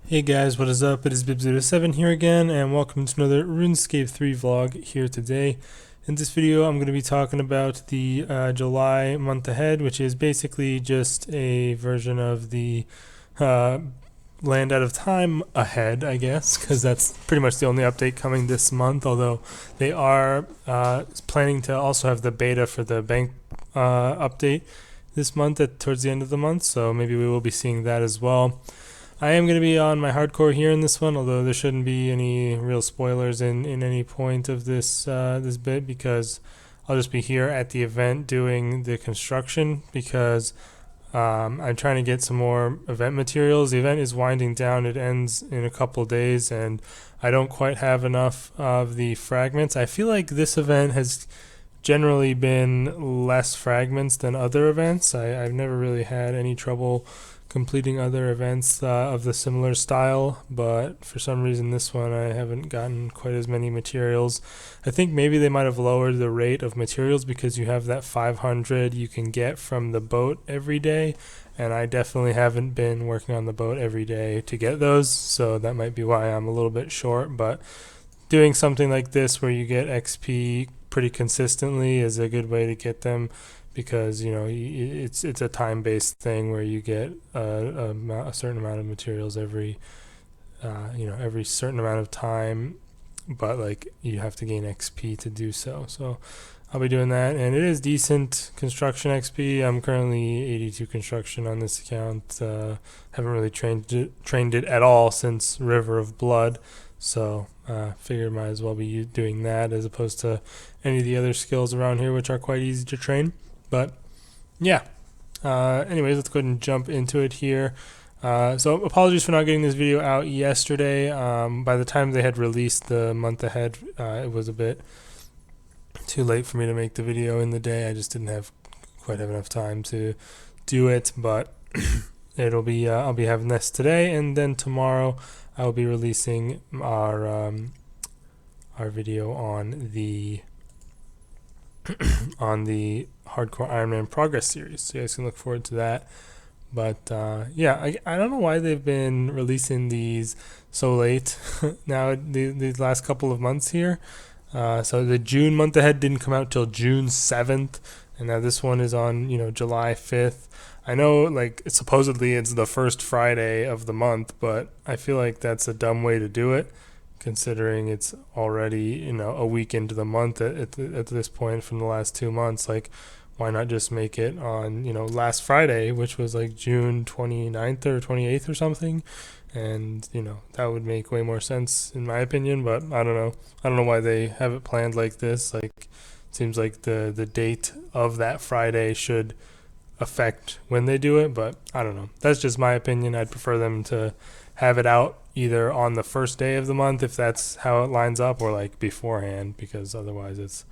Hey guys, what is up? It is Bibzuda7 here again, and welcome to another RuneScape 3 vlog here today. In this video, I'm going to be talking about the July month ahead, which is basically just a version of the uh, Land Out of Time ahead, I guess, because that's pretty much the only update coming this month, although they are planning to also have the beta for the bank update this month towards the end of the month, so maybe we will be seeing that as well. I am going to be on my hardcore here in this one, although there shouldn't be any real spoilers in any point of this this bit, because I'll just be here at the event doing the construction, because I'm trying to get some more event materials. The event is winding down. It ends in a couple days, and I don't quite have enough of the fragments. I feel like this event has generally been less fragments than other events. I've never really had any trouble completing other events of the similar style, but for some reason this one I haven't gotten quite as many materials. I think maybe they might have lowered the rate of materials because you have that 500 you can get from the boat every day, and I definitely haven't been working on the boat every day to get those, so that might be why I'm a little bit short. But doing something like this where you get XP pretty consistently is a good way to get them, because it's a time-based thing where you get a certain amount of materials every every certain amount of time, but like you have to gain XP to do so. So I'll be doing that, and it is decent construction XP. I'm currently 82 construction on this account. Haven't really trained it at all since River of Blood, so figured might as well be doing that as opposed to any of the other skills around here, which are quite easy to train. But yeah, anyways, let's go ahead and jump into it here. So apologies for not getting this video out yesterday. By the time they had released the month ahead, it was a bit too late for me to make the video in the day. I just didn't quite have enough time to do it, but it'll be I'll be having this today, and then tomorrow I will be releasing our video on the on the Hardcore Iron Man Progress series, so you guys can look forward to that. But yeah, I don't know why they've been releasing these so late now, these last couple of months here. So the June month ahead didn't come out till June 7th, and now this one is on July 5th. I know, like, supposedly it's the first Friday of the month, but I feel like that's a dumb way to do it, considering it's already a week into the month at this point from the last 2 months. Like, why not just make it on last Friday, which was like June 29th or 28th or something, and that would make way more sense in my opinion. But I don't know why they have it planned like this. Like, it seems like the date of that Friday should affect when they do it, but I don't know. That's just my opinion. I'd prefer them to have it out either on the first day of the month, if that's how it lines up, or like beforehand, because otherwise it's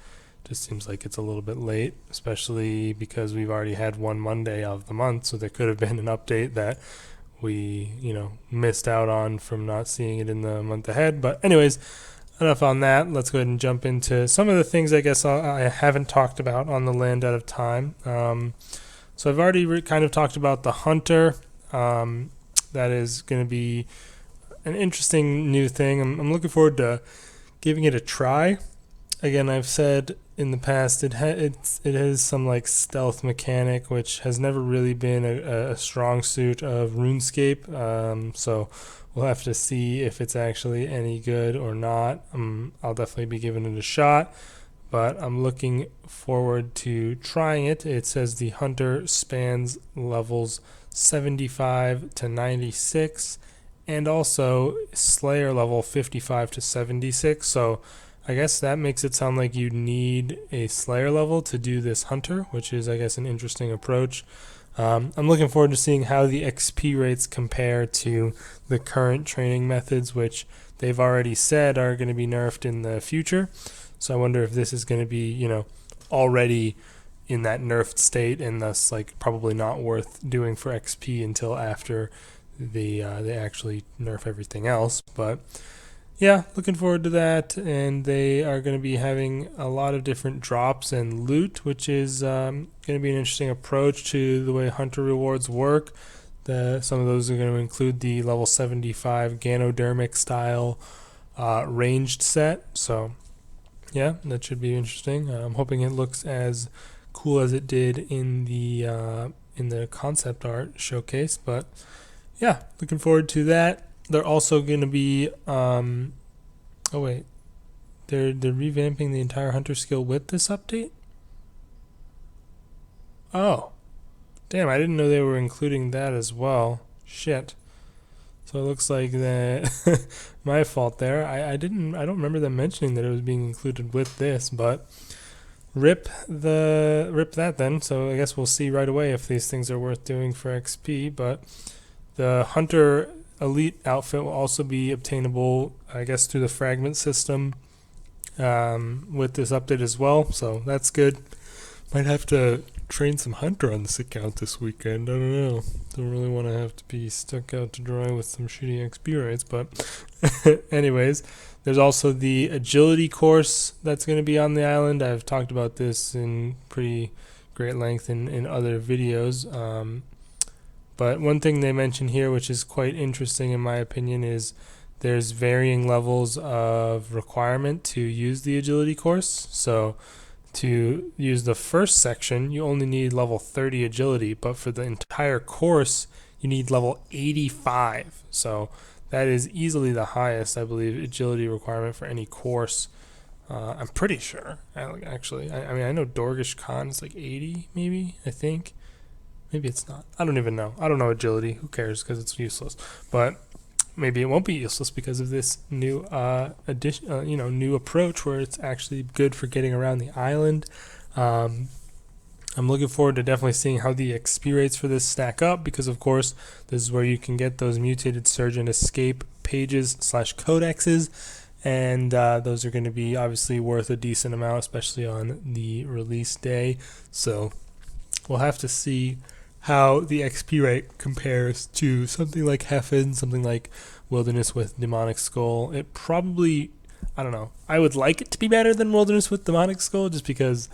just seems like it's a little bit late, especially because we've already had one Monday of the month, so there could have been an update that we missed out on from not seeing it in the month ahead. But anyways, enough on that. Let's go ahead and jump into some of the things I guess I haven't talked about on the Land Out of Time. So I've already kind of talked about the Hunter. That is going to be an interesting new thing. I'm looking forward to giving it a try. Again, I've said in the past it has some like stealth mechanic, which has never really been a strong suit of RuneScape. So we'll have to see if it's actually any good or not. I'll definitely be giving it a shot, but I'm looking forward to trying it. It says the Hunter spans levels 75 to 96, and also Slayer level 55 to 76. So I guess that makes it sound like you need a Slayer level to do this Hunter, which is, I guess, an interesting approach. I'm looking forward to seeing how the XP rates compare to the current training methods, which they've already said are going to be nerfed in the future. So I wonder if this is going to be, already in that nerfed state, and thus like probably not worth doing for XP until after they actually nerf everything else. But yeah, looking forward to that. And they are going to be having a lot of different drops and loot, which is going to be an interesting approach to the way Hunter rewards work. Some of those are going to include the level 75 Ganodermic style ranged set. So yeah, that should be interesting. I'm hoping it looks as cool as it did in the concept art showcase. But yeah, looking forward to that. They're also going to be oh wait, they're revamping the entire hunter skill with this update. Oh, damn! I didn't know they were including that as well. Shit. So it looks like that my fault there. I don't remember them mentioning that it was being included with this, but rip that then. So I guess we'll see right away if these things are worth doing for XP. But the Hunter Elite outfit will also be obtainable, I guess, through the fragment system with this update as well. So that's good. Might have to train some hunter on this account this weekend. I don't know. Don't really want to have to be stuck out to dry with some shitty XP rates, but anyways, there's also the agility course that's going to be on the island. I've talked about this in pretty great length in other videos. But one thing they mention here, which is quite interesting in my opinion, is there's varying levels of requirement to use the agility course. So to use the first section, you only need level 30 agility, but for the entire course, you need level 85. So that is easily the highest, I believe, agility requirement for any course. I'm pretty sure, actually. I mean, I know Dorgish Khan is like 80, maybe, I think. Maybe it's not. I don't even know. I don't know agility. Who cares? Because it's useless. But maybe it won't be useless because of this new new approach where it's actually good for getting around the island. I'm looking forward to definitely seeing how the XP rates for this stack up, because of course this is where you can get those mutated surgeon escape pages / codexes, and those are going to be obviously worth a decent amount, especially on the release day. So we'll have to see how the XP rate compares to something like Heffen, something like Wilderness with Demonic Skull. It probably, I don't know, I would like it to be better than Wilderness with Demonic Skull just because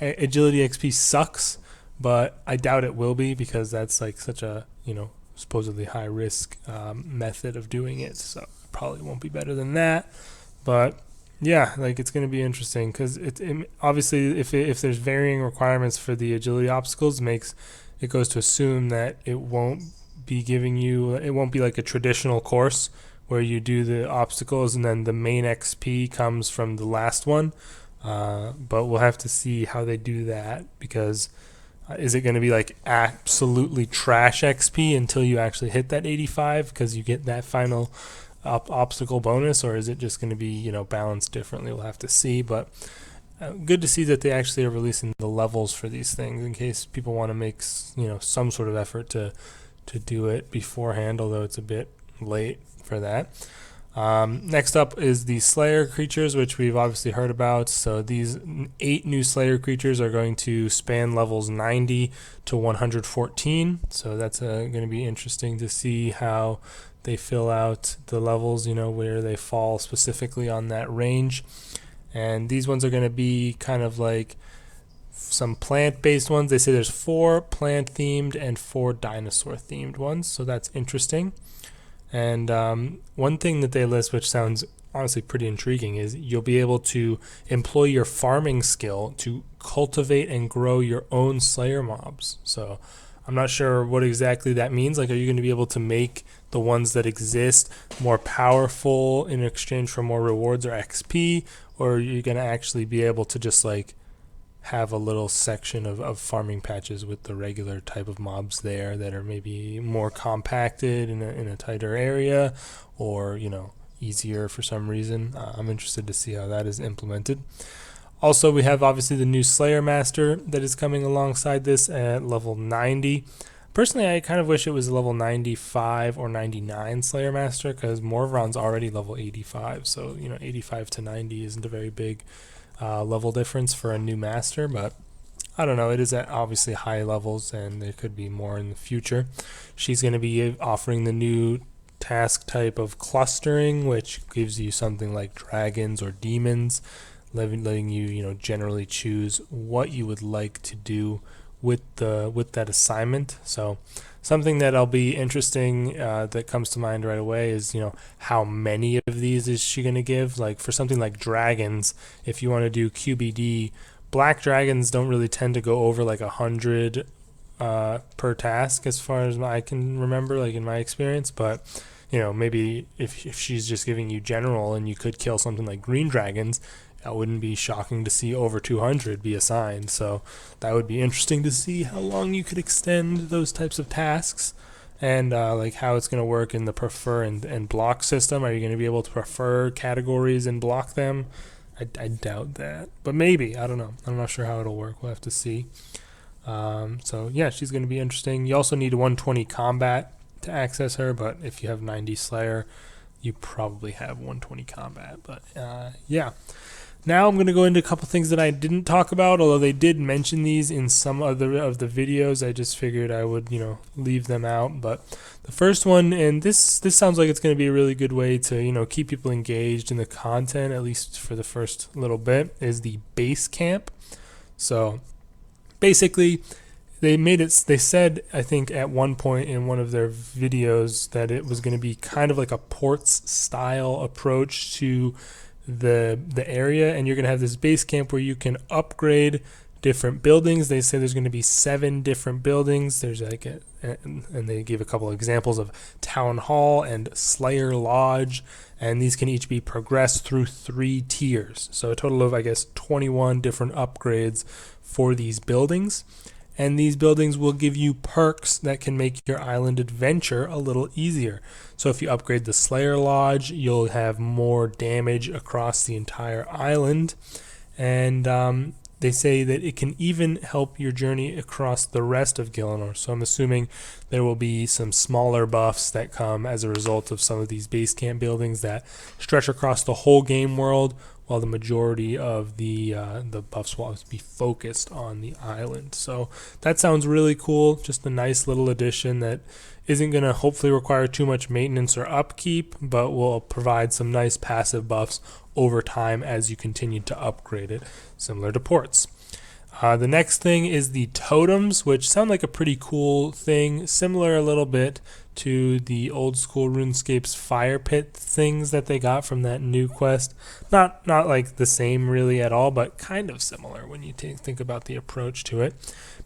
Agility XP sucks, but I doubt it will be because that's like such a, supposedly high risk method of doing it, so it probably won't be better than that. But yeah, like it's going to be interesting because it obviously if there's varying requirements for the agility obstacles, it goes to assume that it won't be like a traditional course where you do the obstacles and then the main XP comes from the last one. But we'll have to see how they do that, because is it going to be like absolutely trash XP until you actually hit that 85 because you get that final obstacle bonus, or is it just going to be balanced differently? We'll have to see. But good to see that they actually are releasing the levels for these things in case people want to make some sort of effort to do it beforehand, although it's a bit late for that. Next up is the Slayer creatures, which we've obviously heard about. So these 8 new Slayer creatures are going to span levels 90 to 114. So that's going to be interesting to see how they fill out the levels, where they fall specifically on that range. And these ones are going to be kind of like some plant-based ones. They say there's 4 plant-themed and 4 dinosaur-themed ones, so that's interesting. And one thing that they list, which sounds honestly pretty intriguing, is you'll be able to employ your farming skill to cultivate and grow your own Slayer mobs. So I'm not sure what exactly that means. Like, are you going to be able to make the ones that exist more powerful in exchange for more rewards or XP, or are you going to actually be able to just like have a little section of farming patches with the regular type of mobs there that are maybe more compacted in a tighter area, or easier for some reason? I'm interested to see how that is implemented. Also, we have obviously the new Slayer Master that is coming alongside this at level 90. Personally, I kind of wish it was level 95 or 99 Slayer Master, because Morvron's already level 85, so 85 to 90 isn't a very big level difference for a new master, but I don't know, it is at obviously high levels and there could be more in the future. She's going to be offering the new task type of clustering, which gives you something like dragons or demons, letting you generally choose what you would like to do with that assignment. So something that'll be interesting that comes to mind right away is, how many of these is she going to give? Like for something like dragons, if you want to do QBD, black dragons don't really tend to go over like 100 per task, as far as I can remember, like in my experience. But maybe if she's just giving you general and you could kill something like green dragons, that wouldn't be shocking to see over 200 be assigned. So that would be interesting to see how long you could extend those types of tasks, and like how it's going to work in the prefer and block system. Are you going to be able to prefer categories and block them? I doubt that, but maybe. I don't know. I'm not sure how it'll work. We'll have to see. So yeah, she's going to be interesting. You also need 120 combat to access her, but if you have 90 Slayer, you probably have 120 combat. But yeah. Now I'm going to go into a couple things that I didn't talk about, although they did mention these in some other of the videos. I just figured I would, leave them out. But the first one, and this sounds like it's going to be a really good way to, keep people engaged in the content, at least for the first little bit, is the base camp. So basically, they said, I think at one point in one of their videos, that it was going to be kind of like a ports style approach to the area, and you're going to have this base camp where you can upgrade different buildings. They say there's going to be 7 different buildings. There's like and they give a couple of examples of Town Hall and Slayer Lodge, and these can each be progressed through 3 tiers. So a total of, I guess, 21 different upgrades for these buildings. And these buildings will give you perks that can make your island adventure a little easier. So if you upgrade the Slayer Lodge, you'll have more damage across the entire island. And they say that it can even help your journey across the rest of Gielinor. So I'm assuming there will be some smaller buffs that come as a result of some of these base camp buildings that stretch across the whole game world, while the majority of the buffs will be focused on the island. So that sounds really cool. Just a nice little addition that isn't going to hopefully require too much maintenance or upkeep, but will provide some nice passive buffs over time as you continue to upgrade it, similar to ports. The next thing is the totems, which sound like a pretty cool thing, similar a little bit to the old school RuneScape's fire pit things that they got from that new quest. Not like the same really at all, but kind of similar when you think about the approach to it.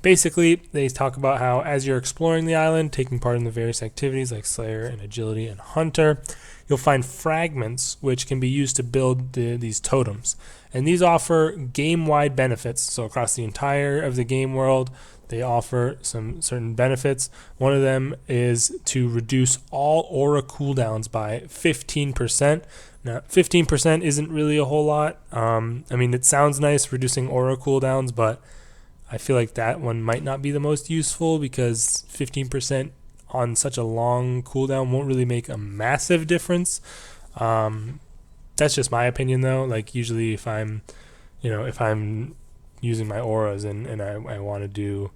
Basically, they talk about how as you're exploring the island, taking part in the various activities like Slayer and Agility and Hunter, you'll find fragments which can be used to build these totems. And these offer game-wide benefits. So across the entire of the game world, they offer some certain benefits. One of them is to reduce all aura cooldowns by 15%. Now, 15% isn't really a whole lot. I mean, it sounds nice reducing aura cooldowns, but I feel like that one might not be the most useful, because 15% on such a long cooldown won't really make a massive difference. That's just my opinion, though. Like, usually if I'm using my auras and I want to do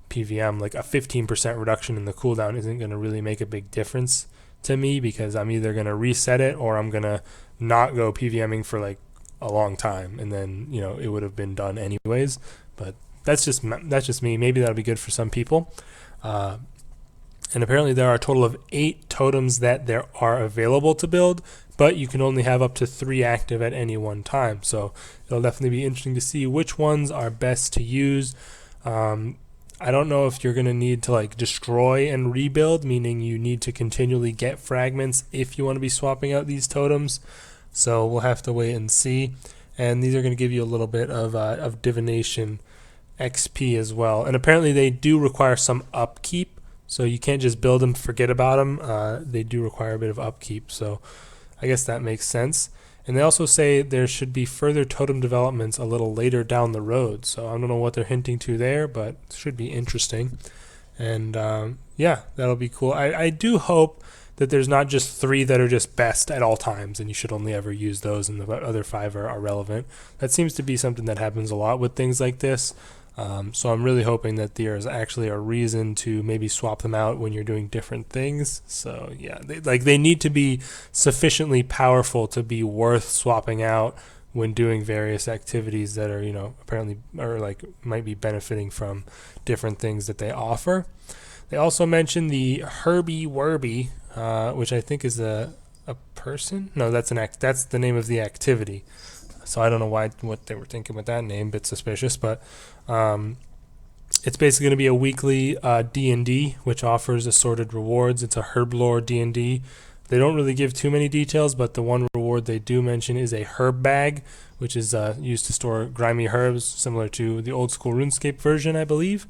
PVM, like a 15% reduction in the cooldown isn't going to really make a big difference to me, because I'm either going to reset it or I'm going to not go PVMing for like a long time, and then it would have been done anyways. But that's just me. Maybe that'll be good for some people. And apparently there are a total of 8 totems that there are available to build, but you can only have up to 3 active at any one time. So it'll definitely be interesting to see which ones are best to use. I don't know if you're going to need to like destroy and rebuild, meaning you need to continually get fragments if you want to be swapping out these totems. So we'll have to wait and see. And these are going to give you a little bit of divination XP as well. And apparently they do require some upkeep. So you can't just build them, forget about them. They do require a bit of upkeep. So I guess that makes sense. And they also say there should be further totem developments a little later down the road. So I don't know what they're hinting to there, but it should be interesting. And yeah, that'll be cool. I do hope that there's not just 3 that are just best at all times and you should only ever use those and the other 5 are relevant. That seems to be something that happens a lot with things like this. So I'm really hoping that there is actually a reason to maybe swap them out when you're doing different things. So yeah, they need to be sufficiently powerful to be worth swapping out when doing various activities that are, apparently, or like might be benefiting from different things that they offer. They also mentioned the Herbie Werby, which I think is a person. No, that's that's the name of the activity. So I don't know what they were thinking with that name. Bit suspicious, but it's basically going to be a weekly D&D, which offers assorted rewards. It's a Herblore D&D. They don't really give too many details, but the one reward they do mention is a herb bag, which is used to store grimy herbs, similar to the old school RuneScape version, I believe.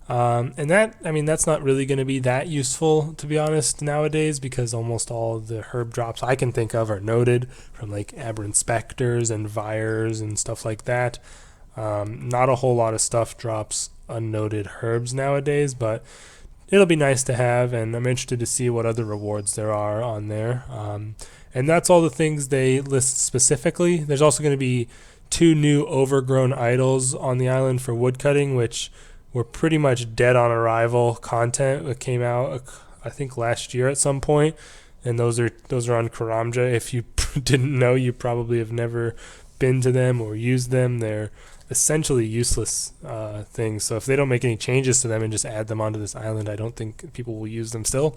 And that's not really going to be that useful, to be honest, nowadays, because almost all of the herb drops I can think of are noted from like aberrant specters and vires and stuff like that. Not a whole lot of stuff drops unnoted herbs nowadays, but it'll be nice to have, and I'm interested to see what other rewards there are on there. And that's all the things they list specifically. There's also going to be 2 new overgrown idols on the island for woodcutting, which were pretty much dead on arrival content that came out, I think, last year at some point. And those are on Karamja. If you didn't know, you probably have never been to them or used them. They're essentially useless things. So if they don't make any changes to them and just add them onto this island, I don't think people will use them still.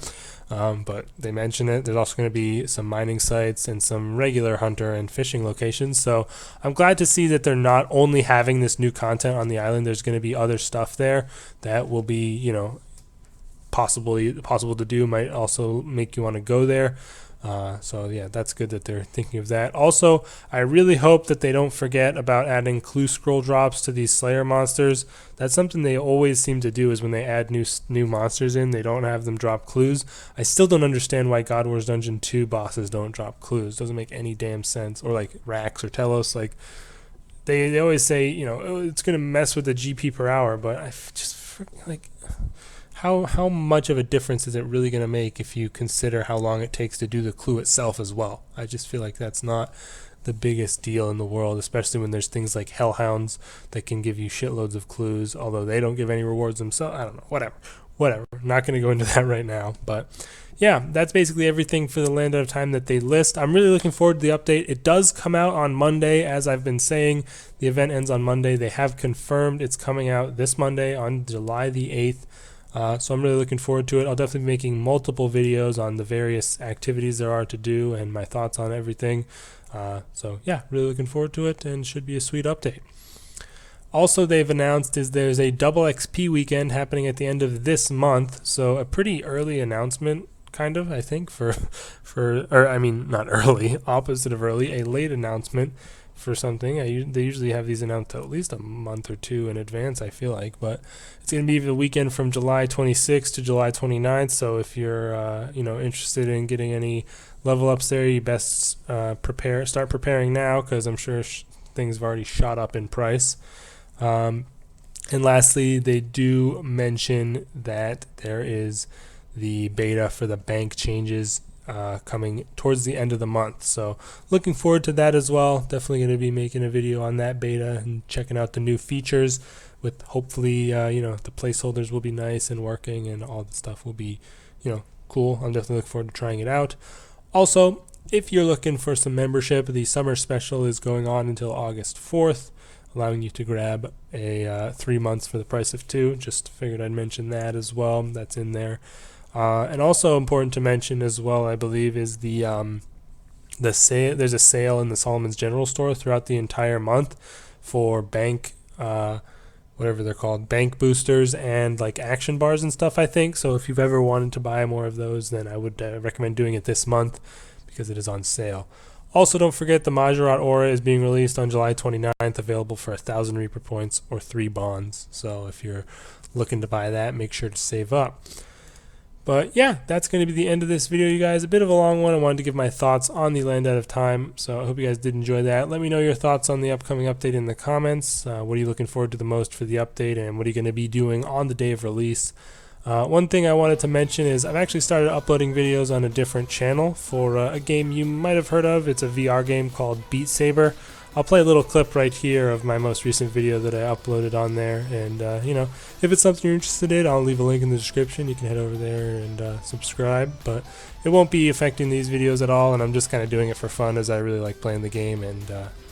But they mention it. There's also going to be some mining sites and some regular hunter and fishing locations. So I'm glad to see that they're not only having this new content on the island. There's going to be other stuff there that will be, possible to do. Might also make you want to go there. So yeah, that's good that they're thinking of that. Also, I really hope that they don't forget about adding clue scroll drops to these Slayer monsters. That's something they always seem to do, is when they add new monsters in, they don't have them drop clues. I still don't understand why God Wars Dungeon 2 bosses don't drop clues. Doesn't make any damn sense. Or like Rax or Telos, like they always say, it's going to mess with the GP per hour, but I just like... How much of a difference is it really going to make if you consider how long it takes to do the clue itself as well? I just feel like that's not the biggest deal in the world, especially when there's things like Hellhounds that can give you shitloads of clues, although they don't give any rewards themselves. I don't know, whatever. Not going to go into that right now, but yeah, that's basically everything for the Land Out of Time that they list. I'm really looking forward to the update. It does come out on Monday, as I've been saying. The event ends on Monday. They have confirmed it's coming out this Monday on July the 8th. So I'm really looking forward to it. I'll definitely be making multiple videos on the various activities there are to do and my thoughts on everything. So yeah, really looking forward to it, and should be a sweet update. Also, they've announced there's a double XP weekend happening at the end of this month. So a pretty early announcement, kind of, I think, not early, opposite of early, a late announcement for something. They usually have these announced at least a month or two in advance, I feel like, but it's going to be the weekend from July 26th to July 29th. So if you're interested in getting any level ups there, you best start preparing now, because I'm sure things have already shot up in price. And lastly, they do mention that there is the beta for the bank changes coming towards the end of the month. So looking forward to that as well. Definitely going to be making a video on that beta and checking out the new features, with hopefully the placeholders will be nice and working, and all the stuff will be cool. I'm definitely looking forward to trying it out. Also, if you're looking for some membership, the summer special is going on until August 4th, allowing you to grab a 3 months for the price of 2. Just figured I'd mention that as well. That's in there. And also important to mention as well, I believe, is the sale. There's a sale in the Solomon's General Store throughout the entire month for bank, whatever they're called, bank boosters and like action bars and stuff, I think. So if you've ever wanted to buy more of those, then I would recommend doing it this month, because it is on sale. Also, don't forget the Majorat Aura is being released on July 29th, available for 1,000 Reaper points or 3 bonds. So if you're looking to buy that, make sure to save up. But yeah, that's going to be the end of this video, you guys. A bit of a long one. I wanted to give my thoughts on the Land Out of Time, so I hope you guys did enjoy that. Let me know your thoughts on the upcoming update in the comments. What are you looking forward to the most for the update, and what are you going to be doing on the day of release? One thing I wanted to mention is I've actually started uploading videos on a different channel for a game you might have heard of. It's a VR game called Beat Saber. I'll play a little clip right here of my most recent video that I uploaded on there, and you know, if it's something you're interested in, I'll leave a link in the description. You can head over there and subscribe, but it won't be affecting these videos at all, and I'm just kind of doing it for fun as I really like playing the game, and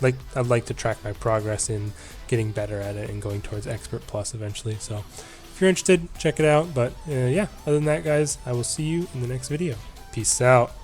I'd like to track my progress in getting better at it and going towards Expert Plus eventually. So if you're interested, check it out. But yeah, other than that, guys, I will see you in the next video. Peace out.